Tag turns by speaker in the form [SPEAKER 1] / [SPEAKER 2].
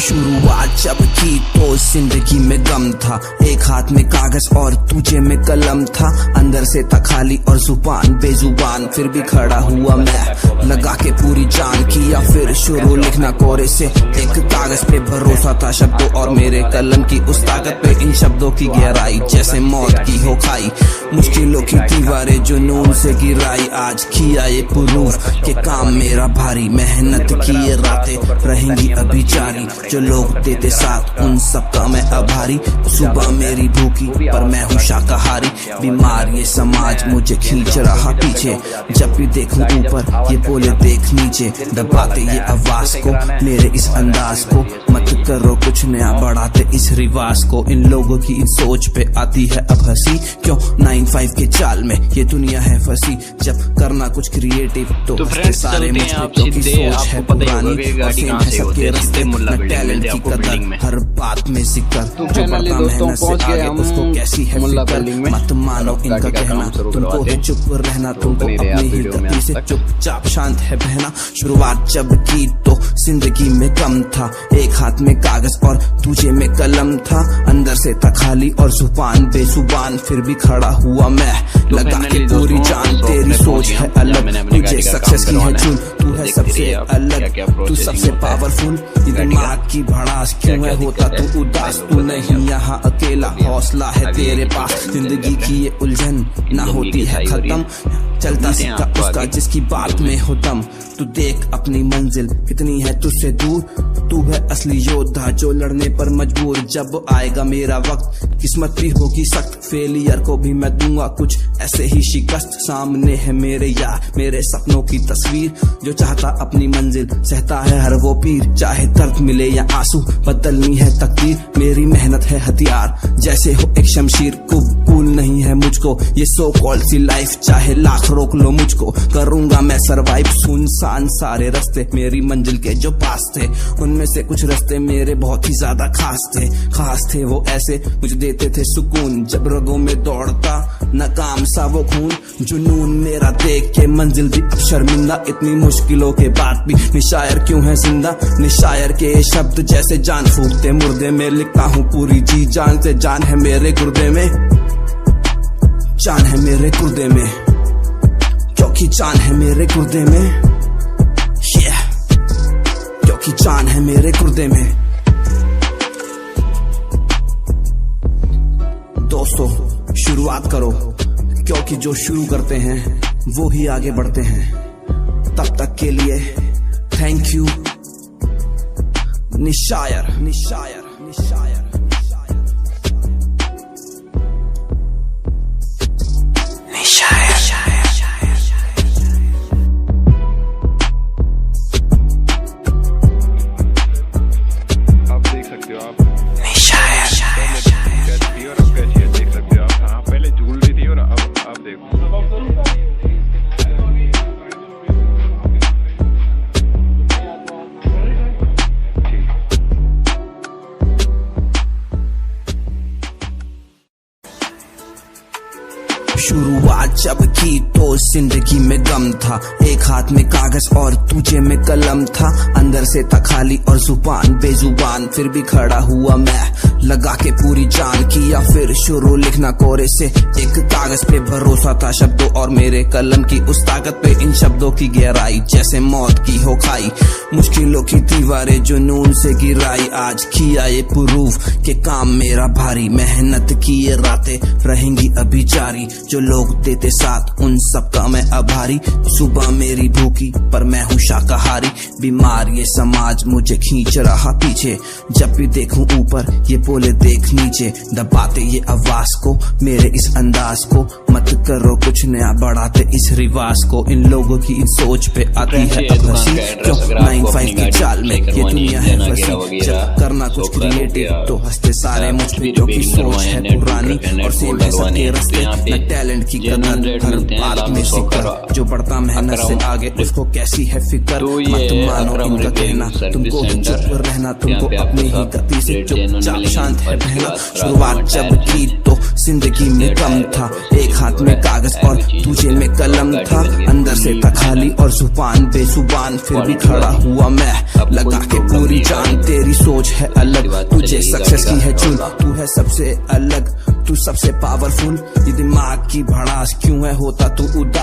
[SPEAKER 1] शुरुआत जब की तो जिंदगी में गम था, एक हाथ में कागज और दूजे में कलम था। अंदर से था खाली और जुबान बेजुबान, फिर भी खड़ा हुआ मैं लगा के पूरी जान। किया फिर शुरू लिखना कोरे से, एक कागज पे भरोसा था शब्दों और मेरे कलम की उस ताकत पे। इन शब्दों की गहराई जैसे मौत की हो खाई, मुश्किलों की दीवारें जुनून से गिराई। आज किया ये प्रूफ के काम मेरा भारी, मेहनत की ये रातें रहेंगी अभी जारी। जो लोग देते साथ उन सबका मैं आभारी। सुबह मेरी भूखी पर मैं हूँ शाकाहारी। बीमार ये समाज मुझे खींच रहा पीछे, जब भी देखूं ऊपर ये बोले देख नीचे। दबाते ये आवाज को मेरे इस अंदाज को, मत करो कुछ नया बढ़ाते इस रिवाज को। इन लोगों की इन सोच पे आती है अब हंसी, क्यों 9-5 के चाल में ये दुनिया है फंसी। जब करना कुछ क्रिएटिव तो सारे मुझ पे, क्योंकि सोच है पुरानी और सेम है सबके रास्ते। टैलेंट की कदर हर बात में जिक्र, जो बढ़ता मेहनत से आगे उसको कैसी है फिक्र। मत मानो इनका कहना, तुमको है चुप रहना, तुमको अपनी ही गति से चुपचाप शांत है बहना। शुरुआत जब की तो जिंदगी में कम था, एक हाथ में कागज और दूजे में कलम था। अंदर से था खाली और जुबान बेजुबान, फिर भी खड़ा हुआ मैं लगा के पूरी जान। तेरी सोच है अलग, तुझे सक्सेस की है चुन, तू है सबसे अलग, तू सबसे पावरफुल। दिमाग की भड़ास क्यों है होता तू उदास, तू नहीं यहाँ अकेला, हौसला है तेरे पास। जिंदगी की ये उलझन ना होती है खत्म, चलता सिक्का उसका जिसकी बात में हो दम। तू देख अपनी मंजिल कितनी है तुझसे दूर, तू है असली योद्धा जो लड़ने पर मजबूर। जब आएगा मेरा वक्त किस्मत भी होगी सख्त, फेलियर को भी मैं दूंगा कुछ ऐसे ही शिकस्त। सामने है मेरे यार मेरे सपनों की तस्वीर, जो चाहता अपनी मंजिल सहता है हर वो पीर। चाहे दर्द मिले या आंसू बदलनी है तकदीर, मेरी मेहनत है हथियार जैसे हो एक शमशीर। कबूल नहीं है मुझको ये सो कॉल्ड सी लाइफ, चाहे लाख रोक लो मुझको करूंगा मैं सरवाइव। सुनसान सारे रास्ते मेरी मंजिल के जो पास थे, उनमें से कुछ रास्ते मेरे बहुत ही ज्यादा खास थे वो ऐसे मुझे देते थे सुकून। जब रगों में दौड़ता नाकाम सा वो खून, जुनून मेरा देख के मंजिल भी अब शर्मिंदा। इतनी मुश्किलों के बाद भी निशायर क्यों है जिंदा, निशायर के शब्द जैसे जान फूकते मुर्दे में। लिखता हूँ पूरी जी जान से, जान है मेरे गुर्दे में, जान है मेरे गुर्दे में, क्योंकि जान है मेरे गुर्दे में, क्योंकि जान है मेरे गुर्दे में। दोस्तों शुरुआत करो, क्योंकि जो शुरू करते हैं वो ही आगे बढ़ते हैं। तब तक के लिए थैंक यू। निशायर निशायर निशायर शुरुआत जब की तो जिंदगी में गम था, एक हाथ में कागज और दूजे में कलम था। अंदर से था खाली और जुबान बेजुबान, फिर भी खड़ा हुआ मैं लगा के पूरी जान। किया फिर शुरू लिखना कोरे से, एक कागज पे भरोसा था शब्दों और मेरे कलम की उस ताकत पे। इन शब्दों की गहराई जैसे मौत की हो खाई, मुश्किलों की दीवारें जुनून से गिराई। आज किया ये प्रूफ के काम मेरा भारी, मेहनत की ये रातें रहेंगी अभी जारी। जो लोग देते साथ उन सबका मैं आभारी। सुबह मेरी भूखी पर मैं हूँ शाकाहारी। बीमार ये समाज मुझे खींच रहा पीछे, जब भी देखूं ऊपर ये बोले देख नीचे। दबाते ये आवाज को मेरे इस अंदाज को, मत करो कुछ नया बढ़ाते इस रिवाज को। इन लोगों की इन सोच पे आती है अब हंसी, क्यों 9-5 के चाल में ये दुनिया है फंसी। जब करना कुछ क्रिएटिव तो हंसते सारे मुझ पे, क्योंकि सोच है पुरानी और सेम है सबके रास्ते। टैलेंट की कदर हर बात में जिक्र, जो बढ़ता मेहनत से आगे उसको कैसी है फिक्र। मत मानो इनका कहना, तुमको है चुप रहना, तुमको अपनी ही गति से चुपचाप शांत है बहना। शुरुआत जब की तो जिंदगी में कम था, एक हाथ में कागज और दूजे में कलम था। अंदर से था खाली और जुबान बेजुबान, फिर भी खड़ा हुआ मैं लगा के पूरी जान। तेरी सोच है अलग, तुझे सक्सेस की है चुन, तू है सबसे अलग, तू सबसे पावरफुल। ये दिमाग की भड़ास क्यों है होता तू उदास,